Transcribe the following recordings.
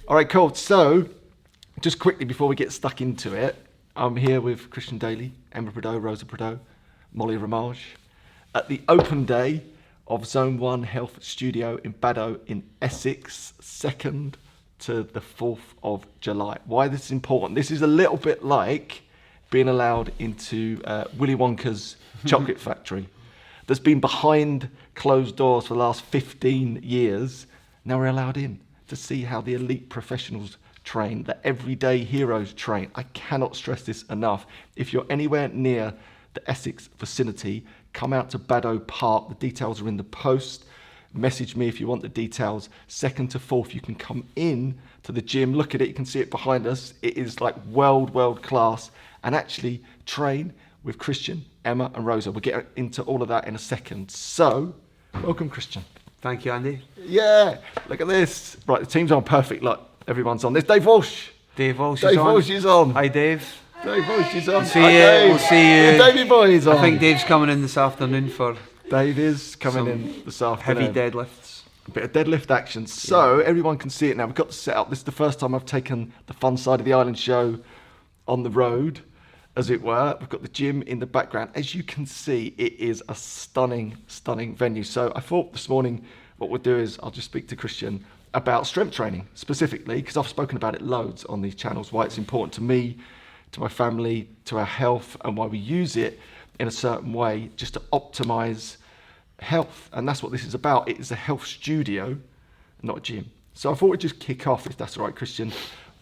All right, cool. So, just quickly before we get stuck into it, I'm here with Christin Dailly, Emma Prideaux, Rosa Prideaux, Molly Ramage at the open day of Zone1 Health Studio in Baddow in Essex, 2nd to the 4th of July. Why this is important? This is a little bit like being allowed into Willy Wonka's chocolate factory that's been behind closed doors for the last 15 years. Now we're allowed in to see how the elite professionals train, the everyday heroes train. I cannot stress this enough. If you're anywhere near the Essex vicinity, come out to Baddow Park. The details are in the post. Message me if you want the details. 2nd to 4th, you can come in to the gym. Look at it, you can see it behind us. It is like world class, and actually train with Christian, Emma and Rosa. We'll get into all of that in a second. So, welcome Christian. Thank you, Andy. Yeah, look at this. Right, the team's on perfect. Look, everyone's on. There's Dave Walsh. Dave Walsh Dave is on. Walsh is on. Hi, Dave. Dave Walsh is on. We'll see you. We'll see you. Davey boy is on. I think Dave's coming in this afternoon for Dave is coming in this afternoon. heavy deadlifts. A bit of deadlift action. So everyone can see it now. We've got the setup. This is the first time I've taken the fun side of the island show on the road, as it were. We've got the gym in the background. As you can see, it is a stunning venue. So I thought this morning what we'll do is I'll just speak to Christian about strength training specifically, because I've spoken about it loads on these channels, why it's important to me, to my family, to our health, and why we use it in a certain way just to optimize health. And that's what this is about. It is a health studio, not a gym. So I thought we'd just kick off, if that's all right, Christian,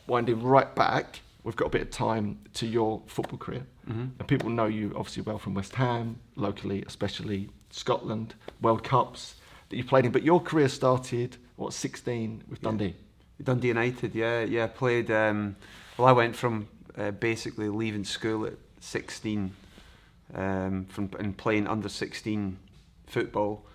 winding right back. We've got a bit of time to your football career. And people know you obviously well from West Ham, locally, especially Scotland, World Cups that you played in. But your career started, 16 with Dundee? Dundee United, yeah. Played, well, I went from basically leaving school at 16 and playing under 16 football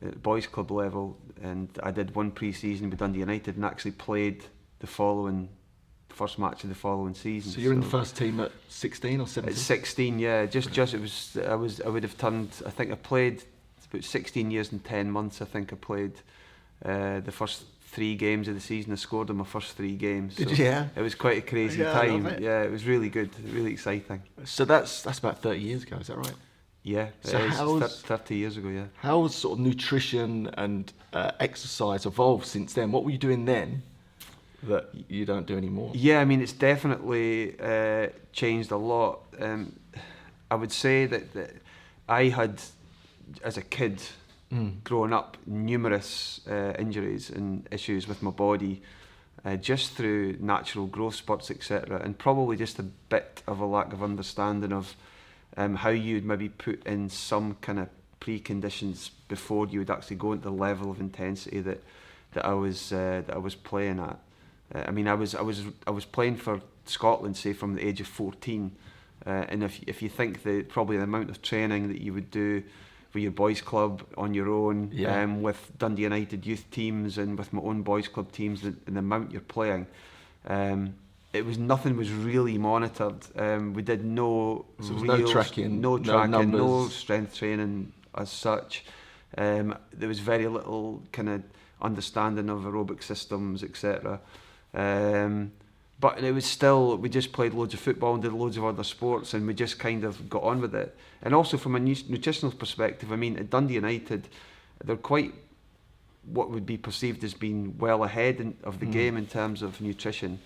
at boys club level, and I did one pre-season with Dundee United and actually played the first match of the following season. So you're in the first team at 16 or 17? At 16, yeah. I would have turned, I think I played about 16 years and 10 months. I think I played the first 3 games of the season. I scored in my first 3 games. Did you? Yeah. It was quite a crazy time. It was really good, really exciting. So that's about 30 years ago, is that right? Yeah, so it is 30 years ago, yeah. How has sort of nutrition and exercise evolved since then? What were you doing then that you don't do anymore? Yeah, I mean, it's definitely changed a lot. I would say that I had, as a kid, growing up, numerous injuries and issues with my body, just through natural growth spurts, etc., and probably just a bit of a lack of understanding of how you'd maybe put in some kind of preconditions before you would actually go into the level of intensity that I was playing at. I mean, I was playing for Scotland, say, from the age of 14, and if you think probably the amount of training that you would do with your boys club on your own, with Dundee United youth teams and with my own boys club teams, and the amount you're playing, nothing was really monitored. We did no tracking, no strength training as such. There was very little kind of understanding of aerobic systems, etc. But it was still, we just played loads of football and did loads of other sports, and we just kind of got on with it. And also from a nutritional perspective, I mean, at Dundee United, they're quite what would be perceived as being well ahead of the game in terms of nutrition.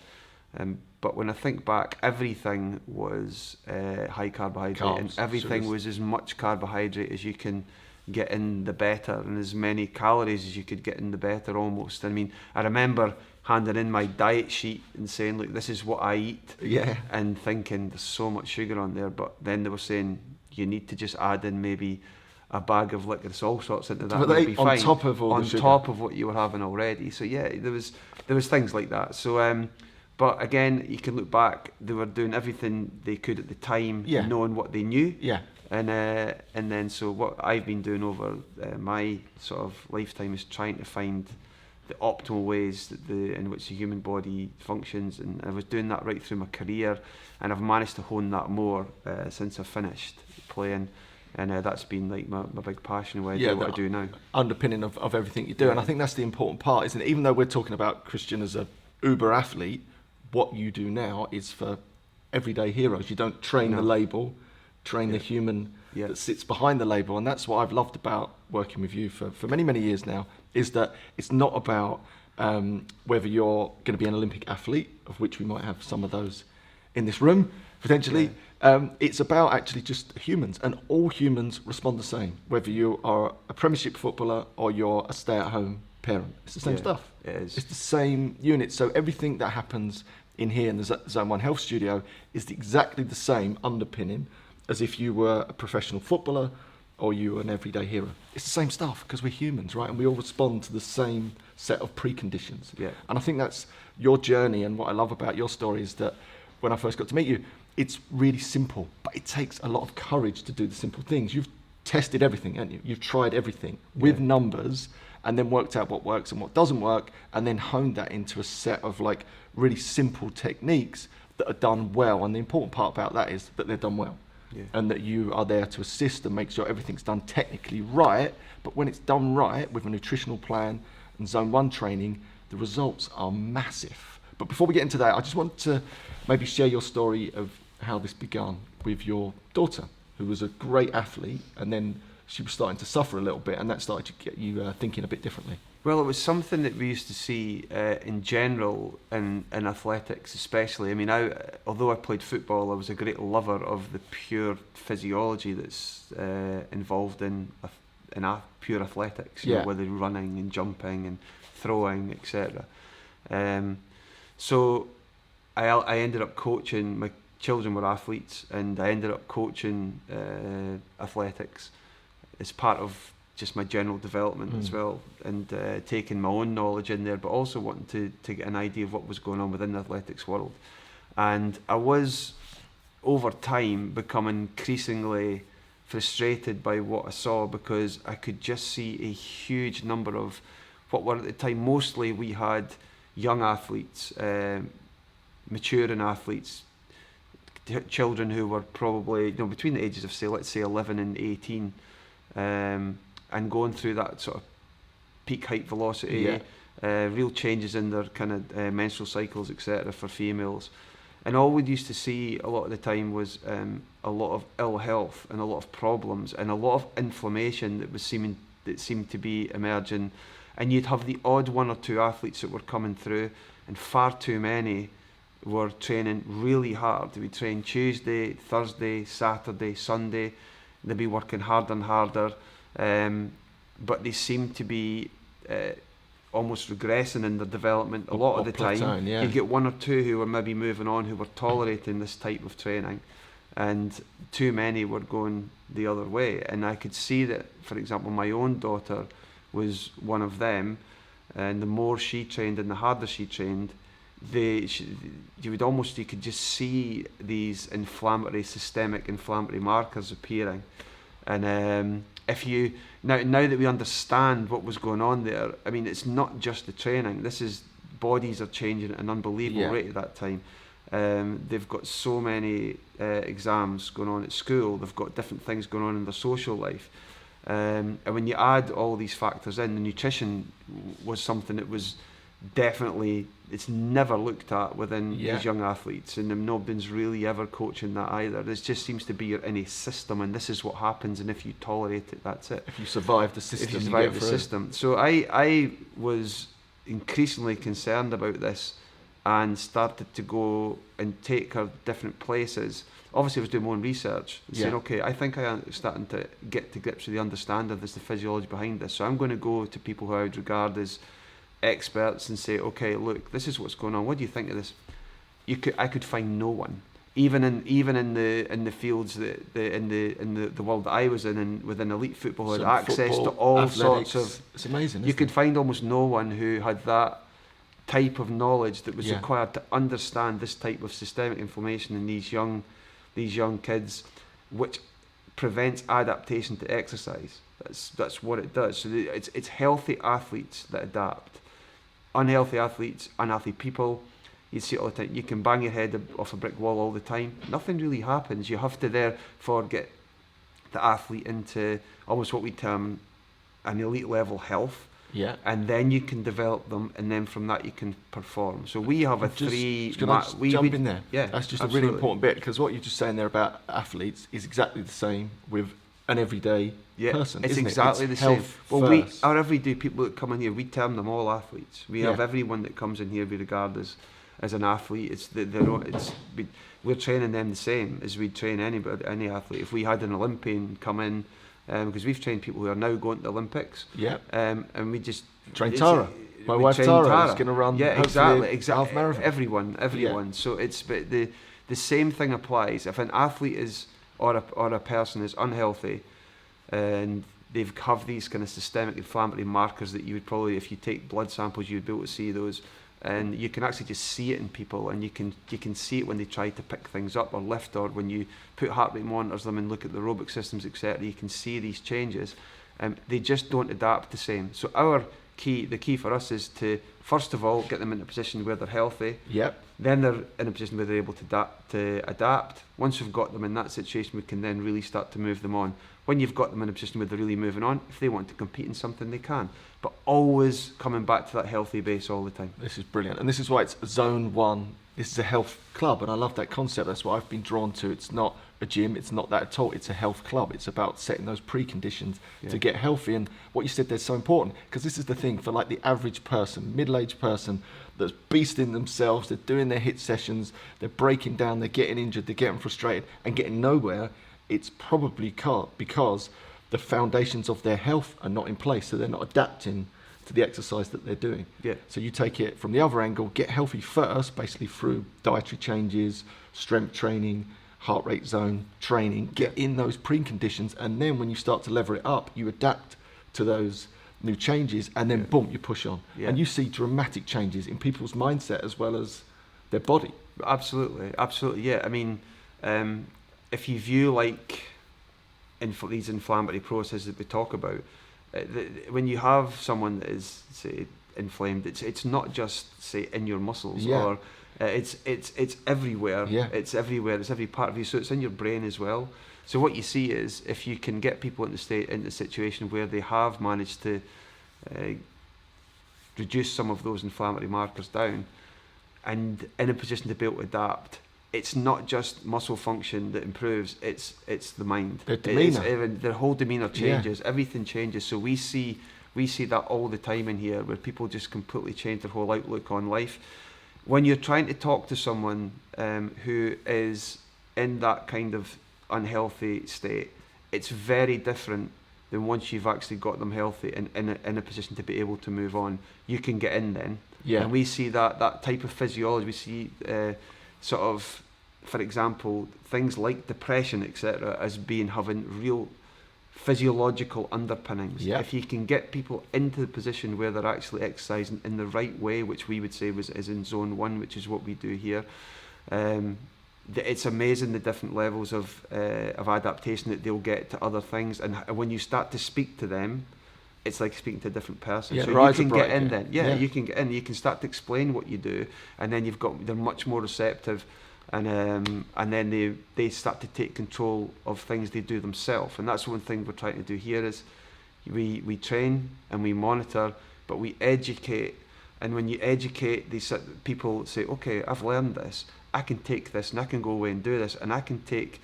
But when I think back, everything was high carbohydrate, and everything was as much carbohydrate as you can get in, the better, and as many calories as you could get in, the better, almost. I mean, I remember handing in my diet sheet and saying, look, this is what I eat, and thinking there's so much sugar on there, but then they were saying you need to just add in maybe a bag of licorice, all sorts into that, would be fine, top of all the sugar, top of what you were having already. So yeah, there was things like that. So but again, you can look back, they were doing everything they could at the time, knowing what they knew, and then so what I've been doing over my sort of lifetime is trying to find the optimal ways in which the human body functions, and I was doing that right through my career, and I've managed to hone that more since I finished playing, and that's been like my big passion, where I do what I do now. Underpinning of everything you do, and I think that's the important part, isn't it? Even though we're talking about Christian as a uber athlete, what you do now is for everyday heroes. You don't train the label, train the human that sits behind the label. And that's what I've loved about working with you for many, many years now, is that it's not about whether you're going to be an Olympic athlete, of which we might have some of those in this room, potentially. It's about actually just humans, and all humans respond the same, whether you are a Premiership footballer or you're a stay-at-home parent. It's the same stuff. It is. It's the same unit. So everything that happens in here in the Zone1 Health Studio is exactly the same underpinning as if you were a professional footballer or you were an everyday hero. It's the same stuff, because we're humans, right? And we all respond to the same set of preconditions. And I think that's your journey, and what I love about your story is that when I first got to meet you, it's really simple, but it takes a lot of courage to do the simple things. You've tested everything, haven't you? You've tried everything with numbers, and then worked out what works and what doesn't work, and then honed that into a set of like really simple techniques that are done well. And the important part about that is that they're done well. And that you are there to assist and make sure everything's done technically right. But when it's done right with a nutritional plan and Zone 1 training, the results are massive. But before we get into that, I just want to maybe share your story of how this began with your daughter, who was a great athlete, and then she was starting to suffer a little bit, and that started to get you thinking a bit differently. Well, it was something that we used to see in general in athletics, especially. I mean, although I played football, I was a great lover of the pure physiology that's involved in pure athletics, you know, whether running and jumping and throwing, etc. So I ended up coaching. My children were athletes, and I ended up coaching athletics as part of just my general development as well, and taking my own knowledge in there, but also wanting to get an idea of what was going on within the athletics world. And I was, over time, becoming increasingly frustrated by what I saw, because I could just see a huge number of what were at the time, mostly we had young athletes, maturing athletes, children who were probably, you know, between the ages of, say, let's say 11 and 18, and going through that sort of peak height velocity, real changes in their kind of menstrual cycles, etc., for females. And all we used to see a lot of the time was a lot of ill health and a lot of problems and a lot of inflammation that seemed to be emerging. And you'd have the odd one or two athletes that were coming through, and far too many were training really hard. We train Tuesday, Thursday, Saturday, Sunday. They'd be working harder and harder, but they seem to be almost regressing in their development a lot of the time. You get one or two who were maybe moving on, who were tolerating this type of training, and too many were going the other way. And I could see that, for example, my own daughter was one of them, and the more she trained and the harder she trained, you could just see these systemic inflammatory markers appearing. And if you now that we understand what was going on there, I mean, it's not just the training. This is, bodies are changing at an unbelievable rate at that time. They've got so many exams going on at school. They've got different things going on in their social life. And when you add all these factors in, the nutrition was something that was definitely, it's never looked at within these young athletes, and nobody's really ever coaching that either. This just seems to be you're in a system, and this is what happens, and if you tolerate it, that's it. If you survive the system, if you survive the system. So I was increasingly concerned about this, and started to go and take her different places. Obviously, I was doing my own research, saying, okay, I think I am starting to get to grips with the understanding of this, the physiology behind this. So I'm going to go to people who I would regard as experts and say, okay, look, this is what's going on. What do you think of this? I could find no one, even in the fields in the world that I was in, and within elite football, who had access to all athletics, sorts of. It's amazing. You could find almost no one who had that type of knowledge that was required to understand this type of systemic inflammation in these young kids, which prevents adaptation to exercise. That's what it does. So it's healthy athletes that adapt. Unhealthy athletes, unhealthy people, you see it all the time. You can bang your head off a brick wall all the time. Nothing really happens. You have to therefore get the athlete into almost what we term an elite level health. Yeah. And then you can develop them, and then from that you can perform. So we have jump in there? Yeah, that's just absolutely. a really important bit, because what you're just saying there about athletes is exactly the same with an everyday person. It's isn't exactly it? It's the same. Well, first. our everyday people that come in here, we term them all athletes. We have Yeah. everyone that comes in here we regard as an athlete. We're training them the same as we'd train any athlete. If we had an Olympian come in, because we've trained people who are now going to the Olympics. Yeah. And we just train Tara. My wife Tara is going to run. Yeah, exactly. Half marathon. Everyone. Yeah. So but the same thing applies. If an athlete is or a person is unhealthy, and they have these kind of systemic inflammatory markers that you would probably, if you take blood samples, you would be able to see those. And you can actually just see it in people, and you can see it when they try to pick things up or lift, or when you put heart rate monitors them and look at the aerobic systems, etc. You can see these changes. They just don't adapt the same. So the key for us is to first of all get them in a position where they're healthy. Yep. Then they're in a position where they're able to adapt. Once we've got them in that situation, we can then really start to move them on. When you've got them in a position where they're really moving on, if they want to compete in something, they can. But always coming back to that healthy base all the time. This is brilliant. And this is why it's Zone 1. This is a health club, and I love that concept. That's what I've been drawn to. It's not a gym, it's not that at all. It's a health club. It's about setting those preconditions to get healthy. And what you said there is so important, because this is the thing for like the average person, middle-aged person that's beasting themselves, they're doing their HIIT sessions, they're breaking down, they're getting injured, they're getting frustrated and getting nowhere. It's probably because the foundations of their health are not in place, so they're not adapting to the exercise that they're doing. Yeah. So you take it from the other angle, get healthy first, basically through dietary changes, strength training, heart rate zone training, get in those preconditions, and then when you start to lever it up, you adapt to those new changes, and then boom, you push on. Yeah. And you see dramatic changes in people's mindset as well as their body. Absolutely, yeah. I mean, if you view like these inflammatory processes that we talk about, when you have someone that is, say, inflamed, it's not just, say, in your muscles, or it's everywhere. Yeah. It's everywhere. It's every part of you. So it's in your brain as well. So what you see is, if you can get people in the situation where they have managed to reduce some of those inflammatory markers down, and in a position to be able to adapt, it's not just muscle function that improves, it's the mind. Their demeanour. Their whole demeanour changes, everything changes. So we see that all the time in here, where people just completely change their whole outlook on life. When you're trying to talk to someone who is in that kind of unhealthy state, it's very different than once you've actually got them healthy and in a position to be able to move on. You can get in then. Yeah. And we see that type of physiology. We see sort of, for example, things like depression, etc., as having real physiological underpinnings. Yeah. If you can get people into the position where they're actually exercising in the right way, which we would say is in Zone 1, which is what we do here, it's amazing the different levels of adaptation that they'll get to other things. And when you start to speak to them, it's like speaking to a different person. Yeah, so you can get in then. Yeah, you can get in. You can start to explain what you do, and then they're much more receptive, and then they start to take control of things they do themselves. And that's one thing we're trying to do here is we train and we monitor, but we educate. And when you educate, these people say, okay, I've learned this. I can take this and I can go away and do this, and I can take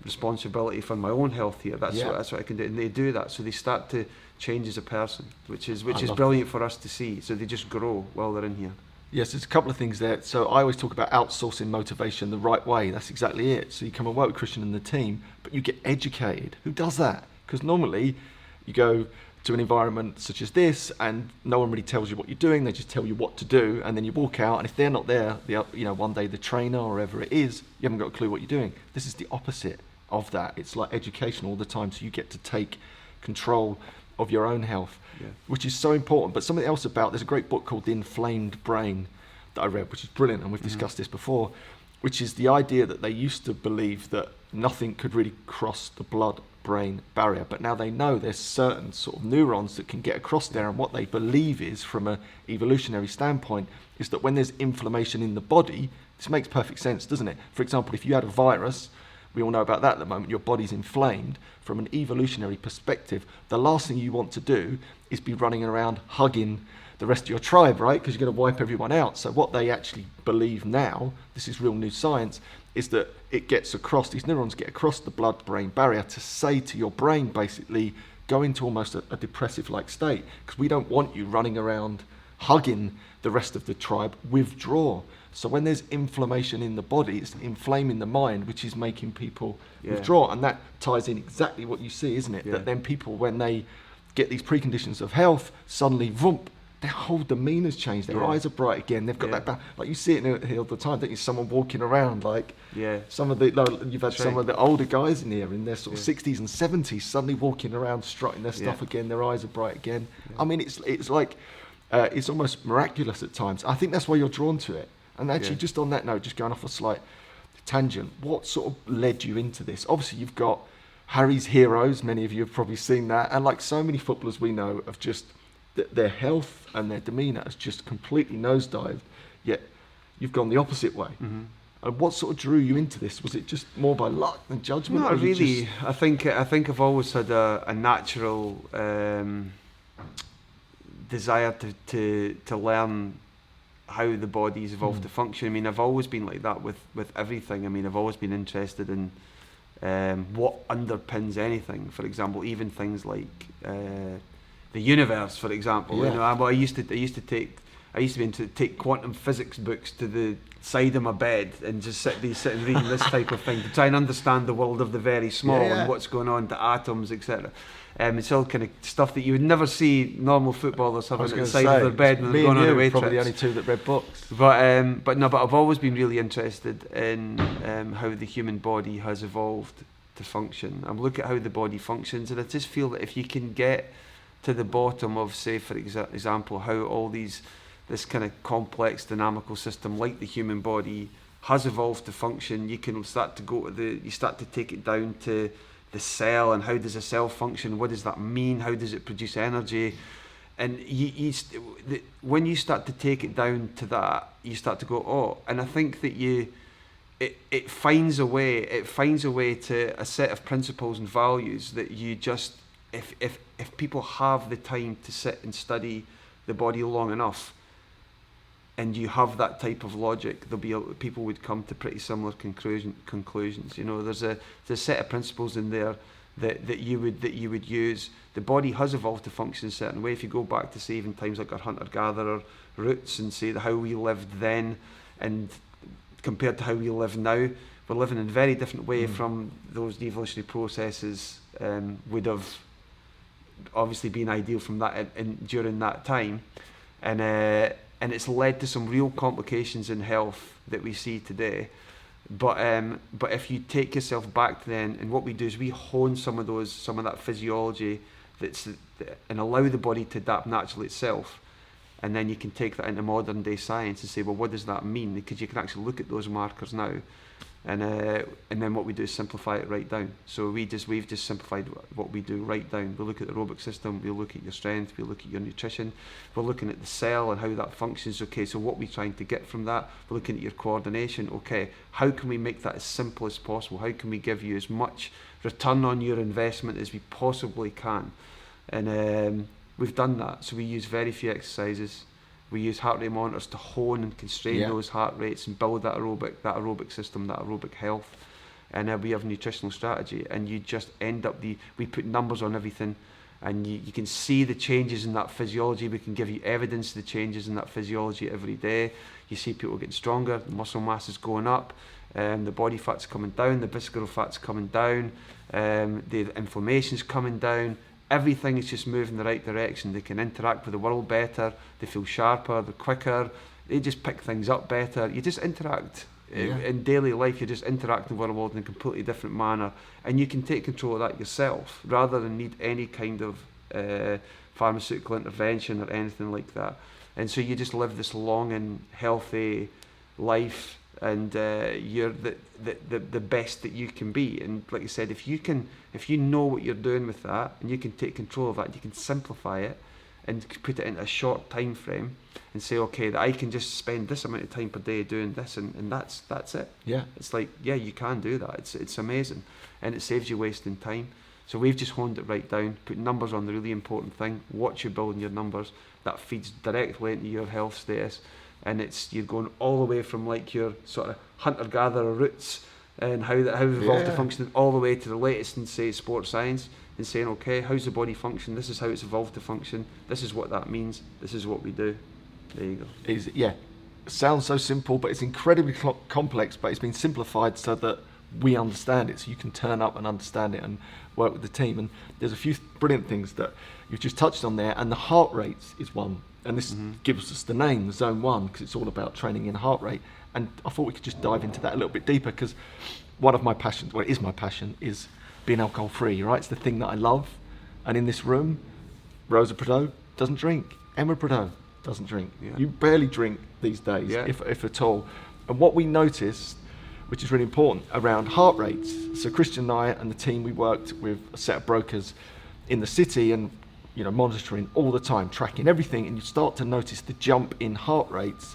responsibility for my own health here. That's what I can do. And they do that, so they start to change as a person, which is brilliant for us to see. So they just grow while they're in here. Yes, there's a couple of things there. So I always talk about outsourcing motivation the right way. That's exactly it. So you come and work with Christian and the team, but you get educated. Who does that? Because normally you go to an environment such as this and no one really tells you what you're doing. They just tell you what to do, and then you walk out, and if they're not there, one day the trainer or whoever it is, you haven't got a clue what you're doing. This is the opposite of that. It's like education all the time, so you get to take control of your own health, which is so important. But something else there's a great book called The Inflamed Brain that I read, which is brilliant, and we've discussed this before, which is the idea that they used to believe that nothing could really cross the blood-brain barrier, but now they know there's certain sort of neurons that can get across there, and what they believe is, from an evolutionary standpoint, is that when there's inflammation in the body, this makes perfect sense, doesn't it? For example, if you had a virus we all know about that at the moment, your body's inflamed. From an evolutionary perspective, the last thing you want to do is be running around hugging the rest of your tribe, right? Because you're going to wipe everyone out. So what they actually believe now, this is real new science, is that it gets across, these neurons get across the blood-brain barrier to say to your brain, basically, go into almost a depressive-like state, because we don't want you running around hugging the rest of the tribe. Withdraw. So when there's inflammation in the body, it's inflaming the mind, which is making people withdraw. And that ties in exactly what you see, isn't it? That then people, when they get these preconditions of health, suddenly, vroom, their whole demeanour's changed. Their eyes are bright again. They've got that, like you see it here all the time, don't you? Someone walking around, like some of the, you've had some of the older guys in here in their sort of 60s and 70s, suddenly walking around, strutting their stuff again. Their eyes are bright again. I mean, it's like, it's almost miraculous at times. I think that's why you're drawn to it. And actually, just on that note, just going off a slight tangent, what sort of led you into this? Obviously, you've got Harry's Heroes. Many of you have probably seen that. And like so many footballers we know of just their health and their demeanour has just completely nosedived, yet you've gone the opposite way. And what sort of drew you into this? Was it just more by luck than judgment? Not really. I think I've always had a natural desire to learn how the body's evolved to function. I mean, I've always been like that with everything. I mean, I've always been interested in what underpins anything. For example, even things like the universe, for example. You know, I used to be able to take quantum physics books to the side of my bed and just sit and reading this type of thing to try and understand the world of the very small and what's going on to atoms, etc. It's all kind of stuff that you would never see normal footballers having at the side of their bed when they're going on away trips. Probably the only two that read books. But I've always been really interested in how the human body has evolved to function. I look at how the body functions, and I just feel that if you can get to the bottom of, say, for example, how all this kind of complex dynamical system like the human body has evolved to function, you can start to you start to take it down to the cell, and how does a cell function? What does that mean? How does it produce energy? And when you start to take it down to that, you start to go, oh, and I think that it finds a way to a set of principles and values that you just, if people have the time to sit and study the body long enough, and you have that type of logic, people would come to pretty similar conclusions. You know, there's a set of principles in there that you would use. The body has evolved to function in a certain way. If you go back to, say, even times like our hunter-gatherer roots, and say how we lived then and compared to how we live now, we're living in a very different way from those evolutionary processes would have obviously been ideal from that during that time, and it's led to some real complications in health that we see today. But if you take yourself back to then, and what we do is we hone some of that physiology and allow the body to adapt naturally itself, and then you can take that into modern day science and say, well, what does that mean? Because you can actually look at those markers now, and then what we do is simplify it right down. So we've just simplified what we do right down. We look at the aerobic system, we look at your strength, we look at your nutrition, we're looking at the cell and how that functions. Okay, so what we're trying to get from that, we're looking at your coordination. Okay, how can we make that as simple as possible? How can we give you as much return on your investment as we possibly can? And we've done that. So we use very few exercises. We use heart rate monitors to hone and constrain those heart rates and build that aerobic system, that aerobic health. And we have nutritional strategy, and you just end up we put numbers on everything, and you can see the changes in that physiology. We can give you evidence of the changes in that physiology every day. You see people getting stronger, the muscle mass is going up, the body fat's coming down, the visceral fat's coming down, the inflammation's coming down. Everything is just moving in the right direction. They can interact with the world better, they feel sharper, they're quicker, they just pick things up better. You just interact in daily life, you're just interacting with the world in a completely different manner, and you can take control of that yourself rather than need any kind of pharmaceutical intervention or anything like that. And so you just live this long and healthy life, and you're the best that you can be. And like I said, if you know what you're doing with that, and you can take control of that, you can simplify it, and put it into a short time frame and say, okay, that I can just spend this amount of time per day doing this, and that's it. Yeah. It's like, yeah, you can do that. It's amazing, and it saves you wasting time. So we've just honed it right down, put numbers on the really important thing, what you're building your numbers, that feeds directly into your health status, and you're going all the way from like your sort of hunter-gatherer roots and how we've evolved to function, all the way to the latest in, say, sports science, and saying, okay, how's the body function? This is how it's evolved to function. This is what that means. This is what we do. There you go. It sounds so simple, but it's incredibly complex, but it's been simplified so that we understand it, so you can turn up and understand it and work with the team. And there's a few brilliant things that you've just touched on there, and the heart rates is one. And this gives us the name, Zone 1, because it's all about training in heart rate. And I thought we could just dive into that a little bit deeper, because one of my passions, well, it is my passion, is being alcohol free, right? It's the thing that I love. And in this room, Rosa Prideaux doesn't drink. Emma Prideaux doesn't drink. Yeah. You barely drink these days, if at all. And what we noticed, which is really important, around heart rates. So Christian and I and the team, we worked with a set of brokers in the city, and monitoring all the time, tracking everything, and you start to notice the jump in heart rates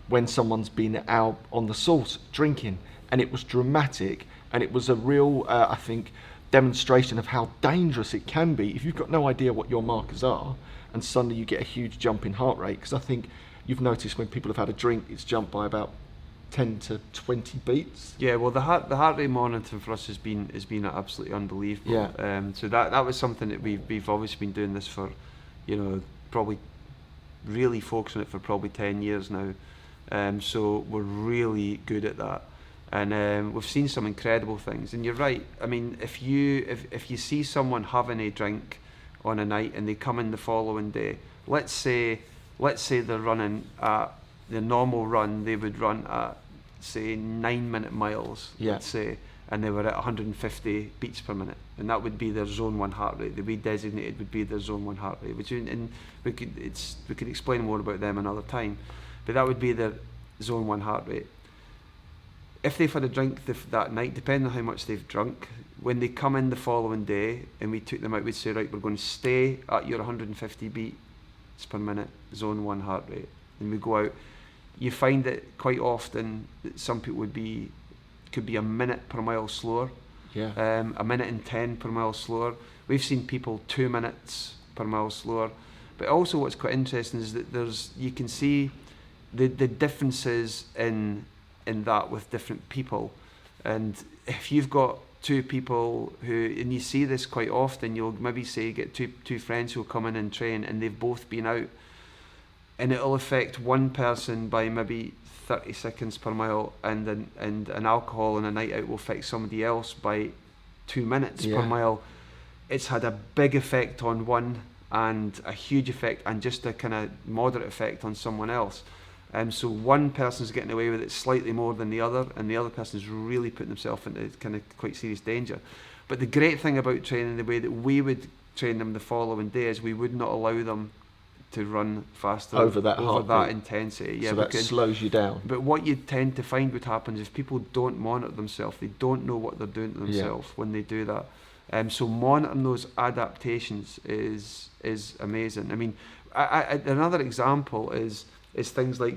when someone's been out on the sauce drinking, and it was dramatic, and it was a real, I think, demonstration of how dangerous it can be if you've got no idea what your markers are, and suddenly you get a huge jump in heart rate. Because I think you've noticed when people have had a drink, it's jumped by about 10 to 20 beats. Yeah, well, the heart rate monitoring for us has been absolutely unbelievable. Yeah. So that was something that we've obviously been doing this for, probably really focusing on it for probably 10 years now. So we're really good at that, and we've seen some incredible things. And you're right. I mean, if you see someone having a drink on a night and they come in the following day, let's say they're running at the normal run, they would run at, say, 9-minute miles, let's say, and they were at 150 beats per minute, and that would be their Zone 1 heart rate. The way designated would be their Zone 1 heart rate, which, and we could explain more about them another time, but that would be their Zone 1 heart rate. If they've had a drink that night, depending on how much they've drunk, when they come in the following day and we took them out, we'd say, right, we're going to stay at your 150 beats per minute Zone 1 heart rate, and we go out. You find that quite often that some people could be a minute per mile slower, a minute and 10 per mile slower. We've seen people 2 minutes per mile slower. But also what's quite interesting is that you can see the differences in that with different people. And if you've got two people and you see this quite often, you'll maybe say get two friends who'll come in and train, and they've both been out, and it'll affect one person by maybe 30 seconds per mile, and an alcohol on a night out will affect somebody else by 2 minutes per mile. It's had a big effect on one, and a huge effect, and just a kind of moderate effect on someone else. So one person's getting away with it slightly more than the other, and the other person's really putting themselves into kind of quite serious danger. But the great thing about training the way that we would train them the following day is we would not allow them to run faster over that intensity. Yeah, so that slows you down. But what you tend to find would happen is if people don't monitor themselves, they don't know what they're doing to themselves when they do that. So monitoring those adaptations is amazing. I mean, another example is things like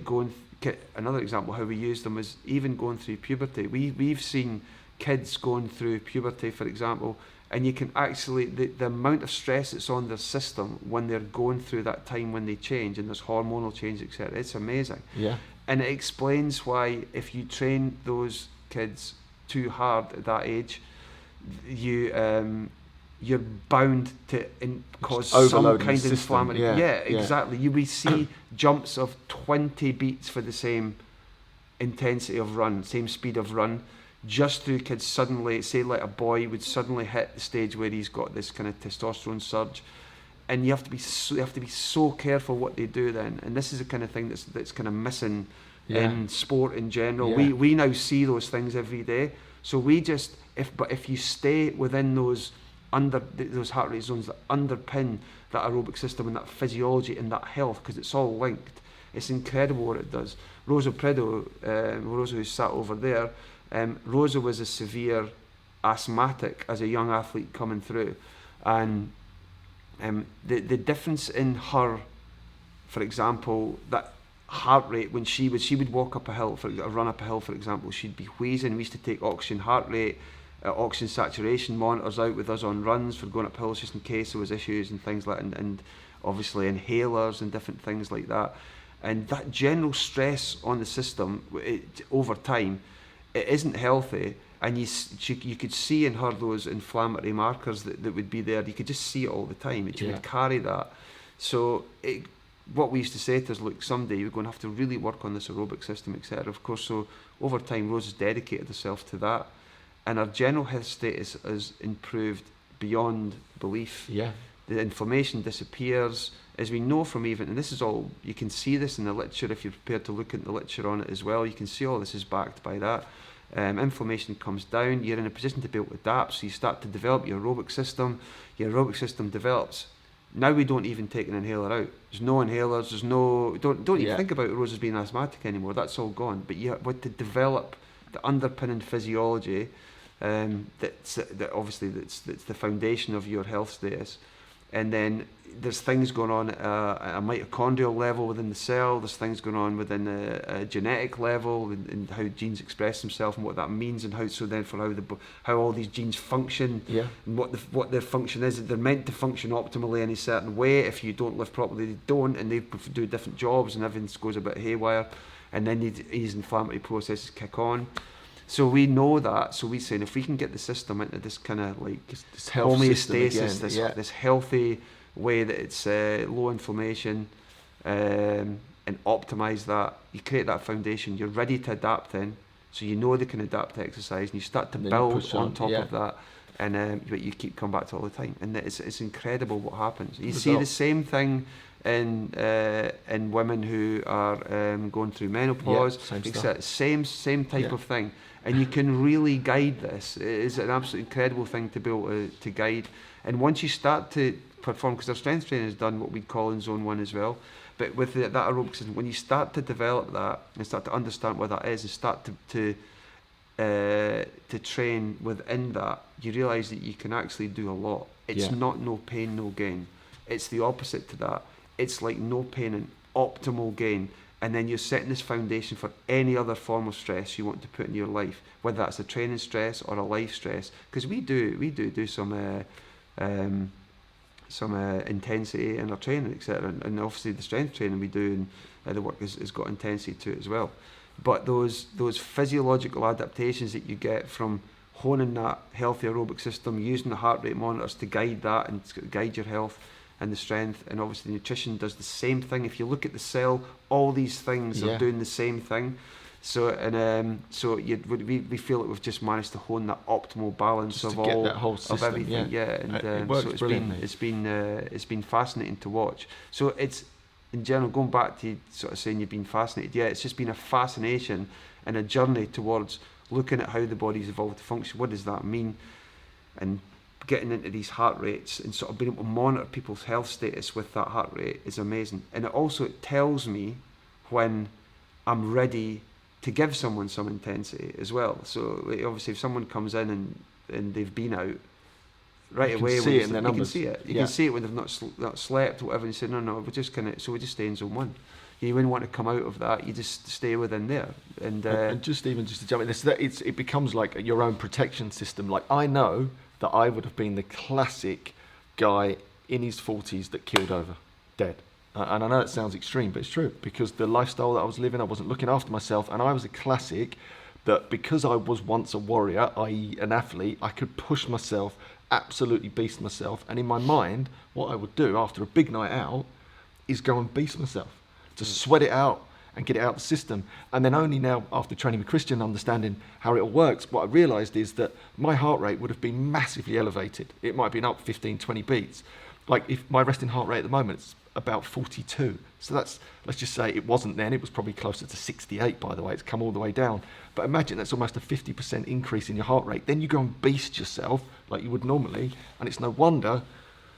another example how we use them is even going through puberty. We've seen kids going through puberty, for example, and you can actually, the amount of stress that's on their system when they're going through that time when they change, and there's hormonal change, etc. It's amazing. Yeah. And it explains why if you train those kids too hard at that age, you're bound to cause some kind of inflammatory. Exactly. You will see jumps of 20 beats for the same intensity of run, same speed of run, just through kids suddenly, say like a boy would suddenly hit the stage where he's got this kind of testosterone surge, and you have to be so careful what they do then. And this is the kind of thing that's kind of missing in sport in general. We now see those things every day. So we just if you stay within those heart rate zones that underpin that aerobic system and that physiology and that health, because it's all linked, it's incredible what it does. Rosa Prideaux, Rosa who's sat over there, Rosa was a severe asthmatic as a young athlete coming through, and The difference in her, for example, that heart rate when she would walk up a hill, run up a hill, for example, she'd be wheezing. We used to take oxygen heart rate, oxygen saturation monitors out with us on runs for going up hills just in case there was issues and things like that, and obviously inhalers and different things like that. And that general stress on the system, over time, it isn't healthy. And you could see in her those inflammatory markers that would be there. You could just see it all the time. She would carry that. So what we used to say to us, look, someday you're going to have to really work on this aerobic system, etc. Of course, so over time, Rose has dedicated herself to that. And our general health status has improved beyond belief. Yeah. The inflammation disappears. As we know from even, and this is all, you can see this in the literature if you're prepared to look at the literature on it as well. You can see all this is backed by that. Inflammation comes down, you're in a position to be able to adapt, so you start to develop your aerobic system develops. Now we don't even take an inhaler out. There's no inhalers, don't even think about Rose as being asthmatic anymore, that's all gone. But you have to develop the underpinning physiology, that's the foundation of your health status. And then there's things going on at a mitochondrial level within the cell, there's things going on within a genetic level, and how genes express themselves and what that means, and how all these genes function, and what their function is. They're meant to function optimally in a certain way. If you don't live properly, they don't, and they do different jobs, and everything goes a bit haywire, and then these inflammatory processes kick on. So we know that, so we say, if we can get the system into this kind of like this homeostasis, this healthy way that it's low inflammation, and optimise that, you create that foundation, you're ready to adapt then, so you know they can adapt to exercise, and you start to build on top of that, and but you keep coming back to it all the time, and it's incredible what happens. You see the same thing in women who are going through menopause, same type of thing. And you can really guide this. It is an absolutely incredible thing to be able to guide. And once you start to perform, because our strength training is done what we call in Zone 1 as well, but with that aerobic system, when you start to develop that and start to understand what that is and start to train within that, you realise that you can actually do a lot. It's not no pain, no gain. It's the opposite to that. It's like no pain and optimal gain. And then you're setting this foundation for any other form of stress you want to put in your life, whether that's a training stress or a life stress. Because we do some intensity in our training, etc. And obviously the strength training we do, and the work has got intensity to it as well. But those physiological adaptations that you get from honing that healthy aerobic system, using the heart rate monitors to guide that and to guide your health and the strength, and obviously nutrition does the same thing. If you look at the cell, all these things are doing the same thing. So we feel that we've just managed to hone that optimal balance just of all that whole system, of everything. And it works brilliantly. It's been fascinating to watch. So it's, in general, going back to sort of saying you've been fascinated. It's just been a fascination and a journey towards looking at how the body's evolved to function. What does that mean? And getting into these heart rates and sort of being able to monitor people's health status with that heart rate is amazing. And it tells me when I'm ready to give someone some intensity as well. So obviously if someone comes in and they've been out, right away, you can see it. You can see it when they've not slept or whatever, and you say, no, we just stay in Zone 1. You wouldn't want to come out of that. You just stay within there. And just to jump in this, it becomes like your own protection system. Like, I know that I would have been the classic guy in his 40s that keeled over, dead. And I know it sounds extreme, but it's true, because the lifestyle that I was living, I wasn't looking after myself, and I was a classic that, because I was once a warrior, i.e. an athlete, I could push myself, absolutely beast myself, and in my mind, what I would do after a big night out is go and beast myself, to sweat it out and get it out of the system. And then only now, after training with Christian, understanding how it all works, what I realised is that my heart rate would have been massively elevated. It might have been up 15, 20 beats. Like, if my resting heart rate at the moment is about 42. So that's, let's just say it wasn't then, it was probably closer to 68, by the way. It's come all the way down. But imagine that's almost a 50% increase in your heart rate. Then you go and beast yourself like you would normally, and it's no wonder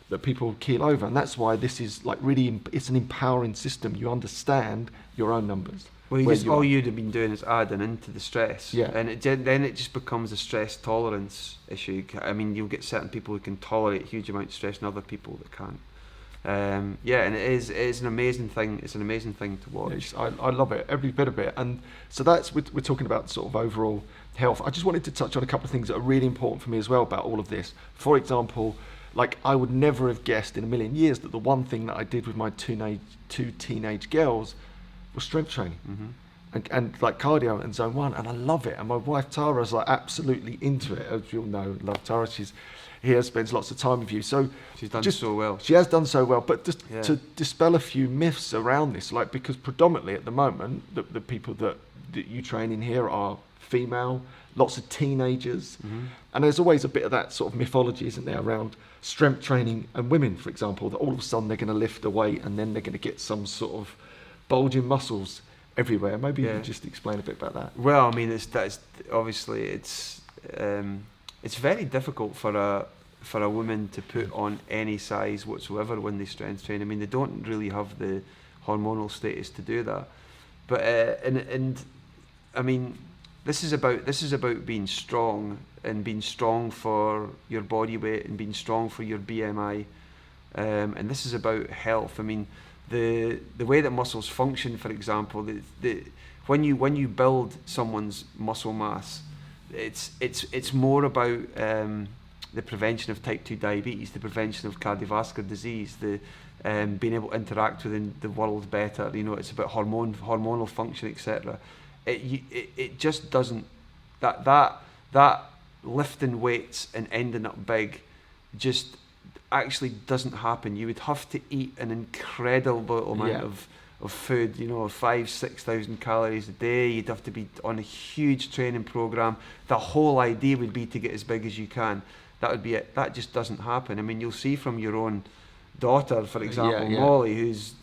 that people keel over, and that's why this is like really, it's an empowering system. You understand your own numbers. Well, all you'd have been doing is adding into the stress, and then it just becomes a stress tolerance issue. I mean, you'll get certain people who can tolerate huge amounts of stress, and other people that can't. And it is an amazing thing. It's an amazing thing to watch. I love it, every bit of it. And so that's we're talking about sort of overall health. I just wanted to touch on a couple of things that are really important for me as well about all of this. For example, like I would never have guessed in a million years that the one thing that I did with my two teenage girls was strength training. And like cardio and Zone 1, and I love it. And my wife Tara's like absolutely into it, as you all know. Love Tara. She's here, spends lots of time with you. So she's done so well. She has done so well. But just to dispel a few myths around this, like because predominantly at the moment, the people that you train in here are female, lots of teenagers, and there's always a bit of that sort of mythology, isn't there, around strength training and women, for example, that all of a sudden they're going to lift a weight and then they're going to get some sort of bulging muscles everywhere. Maybe you can just explain a bit about that. Well, I mean, that's obviously it's very difficult for a woman to put on any size whatsoever when they strength train. I mean, they don't really have the hormonal status to do that. But and I mean, this is about being strong, and being strong for your body weight, and being strong for your BMI, and this is about health. I mean, the way that muscles function, for example, when you build someone's muscle mass, it's more about the prevention of type 2 diabetes, the prevention of cardiovascular disease, the being able to interact within the world better. You know, it's about hormonal function, etc. It just doesn't, that lifting weights and ending up big just actually doesn't happen. You would have to eat an incredible amount of food, you know, 5,000-6,000 calories a day. You'd have to be on a huge training program. The whole idea would be to get as big as you can. That would be it. That just doesn't happen. I mean, you'll see from your own daughter, for example, Molly, who's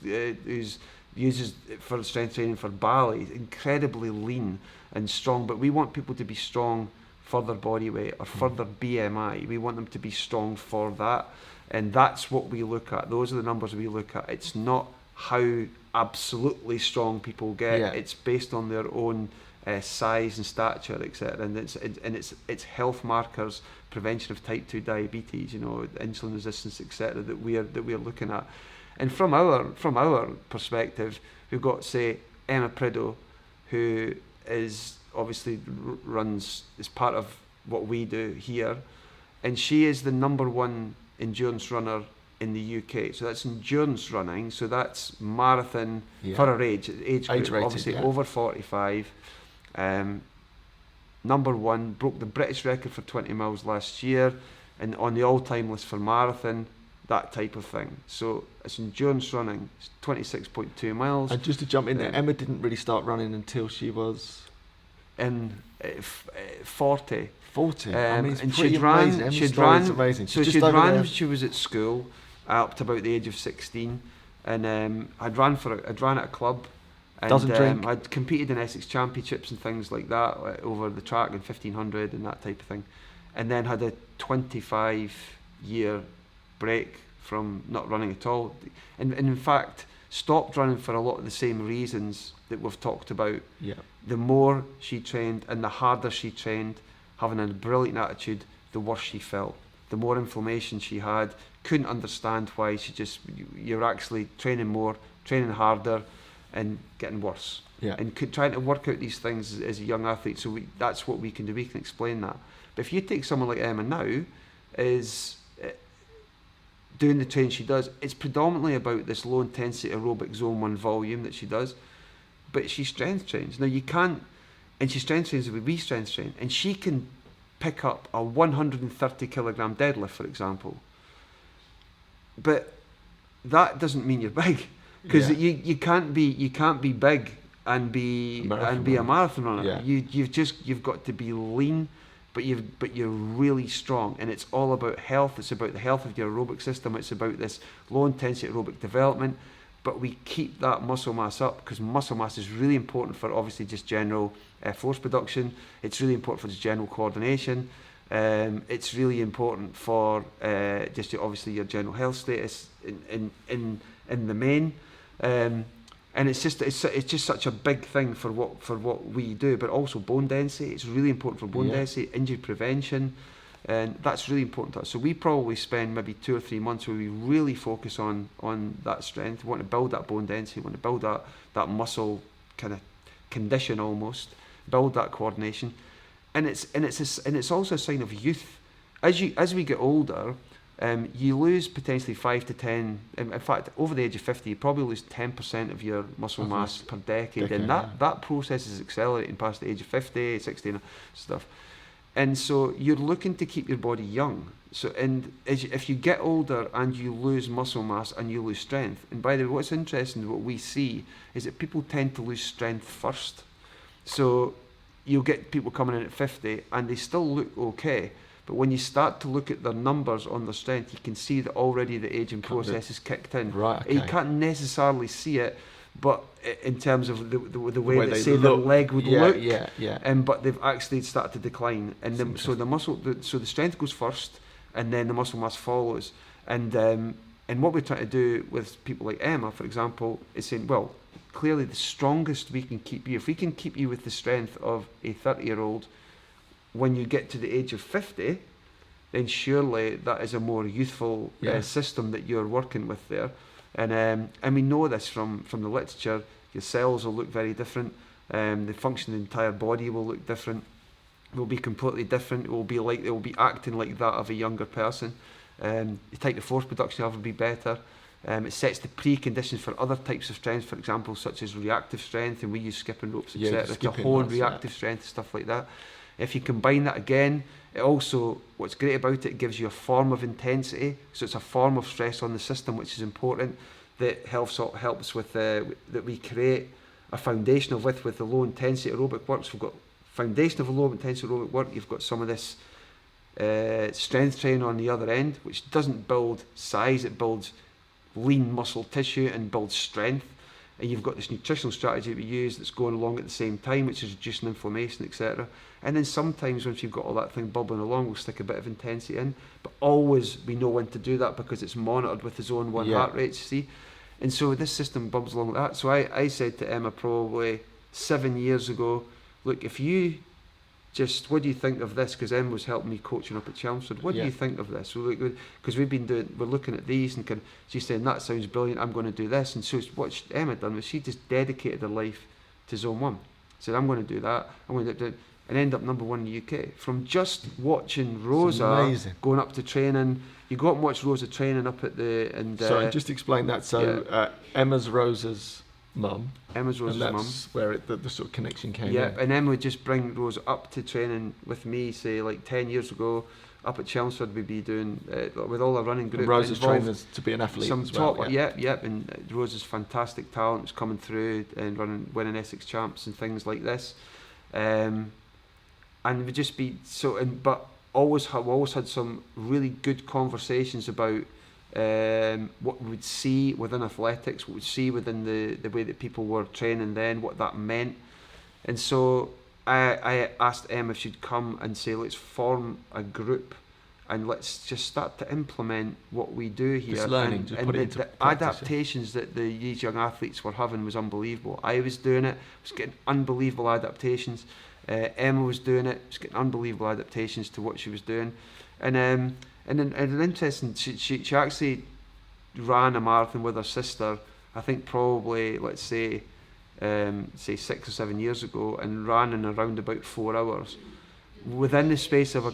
uses for strength training for Bali, incredibly lean and strong. But we want people to be strong for their body weight or for their BMI. We want them to be strong for that, and that's what we look at. Those are the numbers we look at. It's not how absolutely strong people get. It's based on their own size and stature, etc. And it's health markers, prevention of type 2 diabetes, you know, insulin resistance, etc. that we're looking at. And from our perspective, we've got, say, Emma Prideaux, who is obviously is part of what we do here, and she is the #1 endurance runner in the UK. So that's endurance running, so that's marathon for her age group, rated, obviously over 45. #1, broke the British record for 20 miles last year, and on the all-time list for marathon, that type of thing. So it's endurance running. It's 26.2 miles. And just to jump in there, Emma didn't really start running until she was in 40. 40. I mean, it's and pretty amazing. She'd ran. Amazing. So she'd ran. She was at school up to about the age of 16, and I'd ran at a club. And, doesn't drink. I'd competed in Essex Championships and things like that over the track in 1500 and that type of thing, and then had a 25-year break from not running at all, and in fact stopped running for a lot of the same reasons that we've talked about. The more she trained and the harder she trained, having a brilliant attitude, the worse she felt. The more inflammation she had, couldn't understand why. You're actually training more, training harder, and getting worse. And trying to work out these things as a young athlete. So that's what we can do. We can explain that. But if you take someone like Emma now, is doing the training she does, it's predominantly about this low intensity aerobic Zone 1 volume that she does, but she strength trains. Now you can't, and she strength trains the way we strength train, and she can pick up a 130 kilogram deadlift, for example. But that doesn't mean you're big, because you can't be big and be a marathon runner. You've got to be lean, but you're really strong, and it's all about health. It's about the health of your aerobic system. It's about this low intensity aerobic development, but we keep that muscle mass up, because muscle mass is really important for obviously just general force production. It's really important for just general coordination, It's really important for just obviously your general health status in the main. And it's just such a big thing for what we do, but also bone density. It's really important for bone density, injury prevention, and that's really important to us. So we probably spend maybe 2 or 3 months where we really focus on that strength. We want to build that bone density, we want to build that muscle kind of condition almost, build that coordination, and it's also a sign of youth. As we get older, you lose potentially 5 to 10. In fact, over the age of 50, you probably lose 10% of your muscle mass per decade, and that process is accelerating past the age of 50, 60, and stuff. And so you're looking to keep your body young. So, and if you get older and you lose muscle mass and you lose strength, and by the way, what's interesting, what we see is that people tend to lose strength first. So you'll get people coming in at 50 and they still look okay. But when you start to look at their numbers on their strength, you can see that already the aging process is kicked in. Right, okay. You can't necessarily see it, but in terms of the way that say their leg would look, but they've actually started to decline, and so the strength goes first, and then the muscle mass follows. And what we're trying to do with people like Emma, for example, is saying, well, clearly the strongest we can keep you, if we can keep you with the strength of a 30-year-old. When you get to the age of 50, then surely that is a more youthful system that you're working with there. And we know this from the literature. Your cells will look very different. The function of the entire body will look different. It will be completely different. It will be acting like that of a younger person. The type of force production will be better. It sets the preconditions for other types of strength, for example, such as reactive strength, and we use skipping ropes, etc., to hone reactive strength, stuff like that. If you combine that again, it also, what's great about it, it gives you a form of intensity, so it's a form of stress on the system, which is important, that helps with, that we create a foundation of with the low intensity aerobic work. So we've got foundation of a low intensity aerobic work, you've got some of this strength training on the other end, which doesn't build size, it builds lean muscle tissue and builds strength. And you've got this nutritional strategy that we use that's going along at the same time, which is reducing inflammation, etc. And then sometimes once you've got all that thing bubbling along, we'll stick a bit of intensity in. But always we know when to do that because it's monitored with the Zone1 heart rates, see? And so this system bubbles along like that. So I said to Emma probably 7 years ago, look, if you just, what do you think of this? Because Emma was helping me coaching up at Chelmsford. What do you think of this? Because we're looking at these, and she's saying, that sounds brilliant, I'm going to do this. And so what Emma done was she just dedicated her life to Zone1. Said, I'm going to do that, I'm going to do it, and end up number 1 in the UK. From just watching Rosa going up to training, you go up and watch Rosa training up at the... And sorry, just explain that. So Emma's Rosa's mum. Emma's Rosa's mum. That's where the sort of connection came in. Yeah, and Emma would just bring Rosa up to training with me, say like 10 years ago, up at Chelmsford we'd be doing, with all our running group. And Rosa's trained to be an athlete some as well. Top, and Rosa's fantastic talent was coming through and winning Essex Champs and things like this. And we'd just be but always had some really good conversations about what we would see within athletics, what we'd see within the way that people were training then, what that meant. And so I asked Em if she'd come and say, let's form a group and let's just start to implement what we do here. Just learning, and put it into the adaptations that these young athletes were having was unbelievable. I was doing it, was getting unbelievable adaptations. Emma was doing it, was getting unbelievable adaptations to what she was doing. And an interesting, she actually ran a marathon with her sister, I think probably, let's say 6 or 7 years ago, and ran in around about 4 hours. Within the space of a...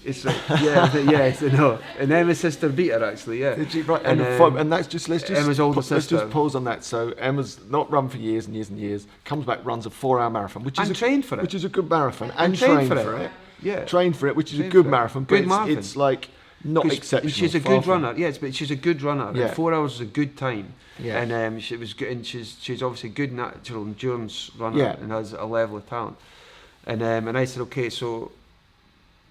It's like, yes, I know. And Emma's sister beat her actually, yeah. Did she, right, and that's just, Emma's older sister. Let's just pause on that. So Emma's not run for years and years and years, comes back, runs a 4-hour marathon, which is trained for it. Which is a good marathon, and trained for it. Yeah, trained for it, which is a good marathon. But it's like not exceptional. She's a good runner, yes, but she's a good runner. Yeah. And 4 hours is a good time. Yeah. And she was good, and she's obviously a good natural endurance runner and has a level of talent. And I said, okay, so,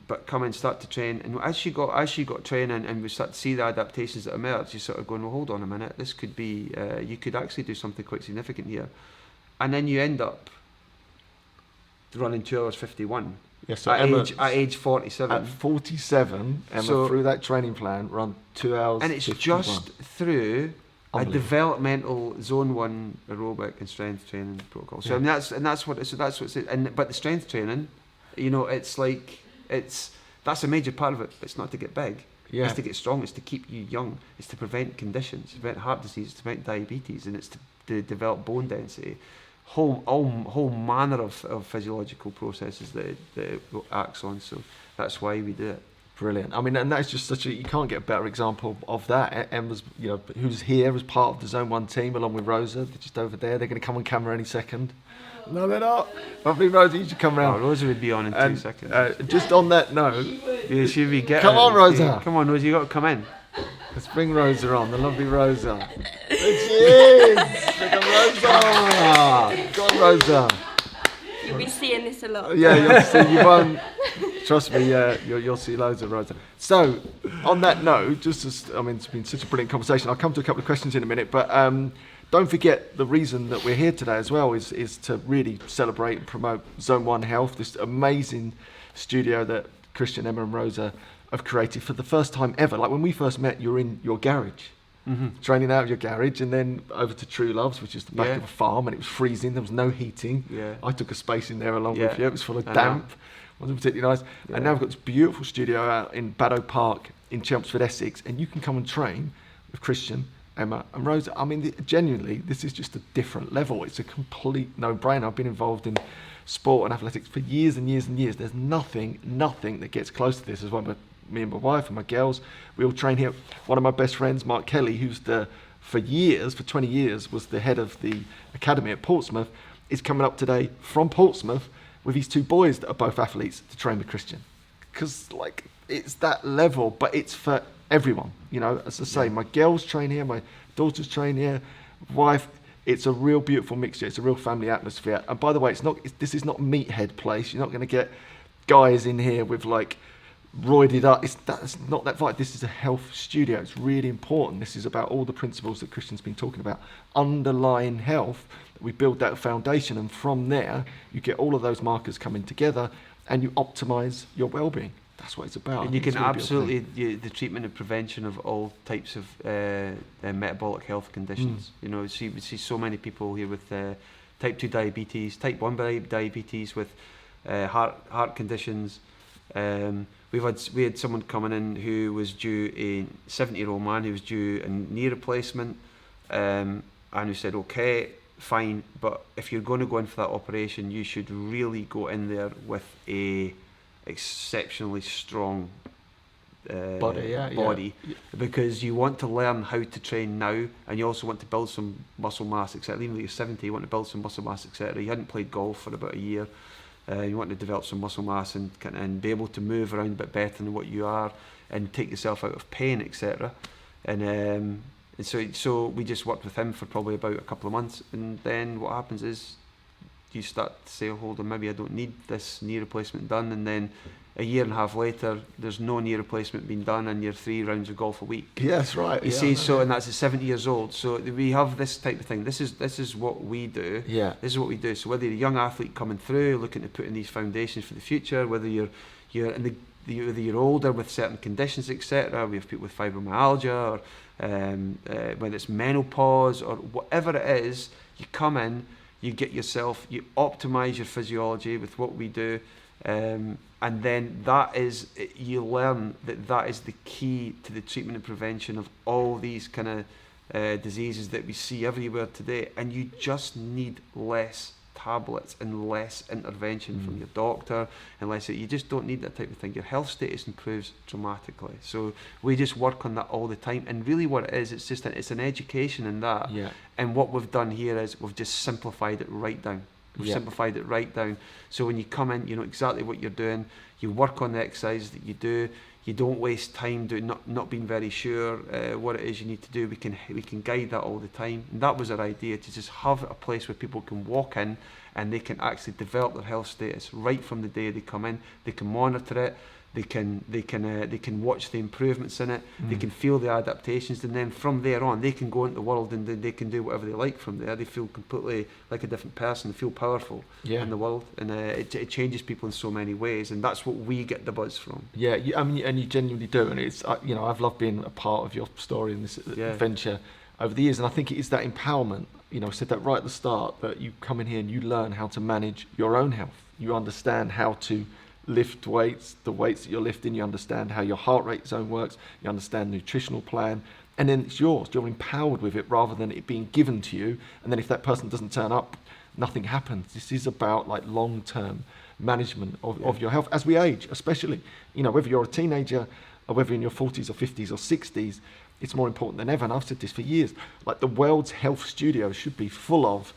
but come and start to train. And as she got training, and we start to see the adaptations that emerge, you sort of going, well, hold on a minute, this could be, you could actually do something quite significant here. And then you end up running 2 hours 51. Yes, so at age 47. At 47, Emma, through that training plan, run 2 hours. And it's 51. just through a developmental Zone 1 aerobic and strength training protocol. So I mean, that's what it's. But the strength training, it's like that's a major part of it. It's not to get big. Yeah. It's to get strong. It's to keep you young. It's to prevent conditions, to prevent heart disease, to prevent diabetes, and it's to develop bone density. Whole manner of physiological processes that it acts on. So that's why we do it. Brilliant. I mean, and that's just you can't get a better example of that. Emma's, who's here as part of the Zone 1 team, along with Rosa. They're just over there. They're going to come on camera any second. No, they're not. Lovely Rosa, you should come round. Oh, Rosa would be on in 2 seconds. Just on that note, should we get? Come on, Rosa. Come on, Rosa, you got to come in. Let's bring Rosa on, the lovely Rosa. There she is! Bring on Rosa! Go on, Rosa. You'll be seeing this a lot. Yeah, you'll see. You won't. Trust me. Yeah, you'll see loads of Rosa. So, on that note, it's been such a brilliant conversation. I'll come to a couple of questions in a minute, but don't forget the reason that we're here today as well is to really celebrate and promote Zone 1 Health, this amazing studio that Christian, Emma, and Rosa have created for the first time ever. Like when we first met, you were in your garage, training out of your garage, and then over to True Loves, which is the back of a farm, and it was freezing. There was no heating. Yeah. I took a space in there along with you. It was full of damp. Wasn't particularly nice. Yeah. And now we've got this beautiful studio out in Baddow Park in Chelmsford, Essex, and you can come and train with Christian, Emma, and Rosa. I mean, genuinely, this is just a different level. It's a complete no-brainer. I've been involved in sport and athletics for years and years and years. There's nothing that gets close to this. As well, me and my wife and my girls, we all train here. One of my best friends, Mark Kelly, who's for 20 years, was the head of the academy at Portsmouth, is coming up today from Portsmouth with his 2 boys that are both athletes to train with Christian. Because it's that level, but it's for everyone. As I say, my girls train here, my daughters train here, wife. It's a real beautiful mixture. It's a real family atmosphere. And by the way, this is not meathead place. You're not going to get guys in here with roided up. That's not that vibe. This is a health studio. It's really important. This is about all the principles that Christian's been talking about. Underlying health. We build that foundation, and from there, you get all of those markers coming together, and you optimise your well-being. That's what it's about. And you can absolutely the treatment and prevention of all types of metabolic health conditions. We see so many people here with type 2 diabetes, type 1 diabetes, with heart conditions. We had someone coming in who was due, a 70-year-old man who was due a knee replacement, and who said, okay, fine, but if you're going to go in for that operation, you should really go in there with a exceptionally strong body, because you want to learn how to train now, and you also want to build some muscle mass, etc. Even though you're 70, you want to build some muscle mass, etc. You hadn't played golf for about a year. You want to develop some muscle mass and be able to move around a bit better than what you are, and take yourself out of pain, etc. And so we just worked with him for probably about a couple of months, and then what happens is you start to say, hold on, maybe I don't need this knee replacement done, and then a year and a half later, there's no knee replacement being done, and you're 3 rounds of golf a week. Yeah, that's right. You see, so, and that's at 70 years old. So we have this type of thing. This is what we do. Yeah. This is what we do. So whether you're a young athlete coming through, looking to put in these foundations for the future, whether you're whether you're older with certain conditions, etc. We have people with fibromyalgia, or whether it's menopause or whatever it is, you come in, you you optimise your physiology with what we do, and then you learn that is the key to the treatment and prevention of all these kind of diseases that we see everywhere today. And you just need less tablets and less intervention from your doctor, you just don't need that type of thing. Your health status improves dramatically. So we just work on that all the time, and really what it is, it's an education in that. Yeah. And what we've done here is we've just simplified it right down. Simplified it right down. So when you come in, you know exactly what you're doing. You work on the exercises that you do. You don't waste time doing not being very sure what it is you need to do. We can guide that all the time. And that was our idea, to just have a place where people can walk in and they can actually develop their health status right from the day they come in. They can monitor it. They can watch the improvements in it. They can feel the adaptations, and then from there on, they can go into the world and they can do whatever they like from there. They feel completely like a different person. They feel powerful in the world, and it changes people in so many ways, and that's what we get the buzz from. Yeah, and you genuinely do, and it's I've loved being a part of your story in this adventure over the years, and I think it is that empowerment. I said that right at the start, that you come in here and you learn how to manage your own health. You understand how to lift weights, the weights that you're lifting, you understand how your heart rate zone works, you understand the nutritional plan, and then it's yours. You're empowered with it rather than it being given to you, and then if that person doesn't turn up, nothing happens. This is about like long-term management of your health as we age, especially. Whether you're a teenager or whether in your 40s or 50s or 60s, it's more important than ever, and I've said this for years. Like, the world's health studios should be full of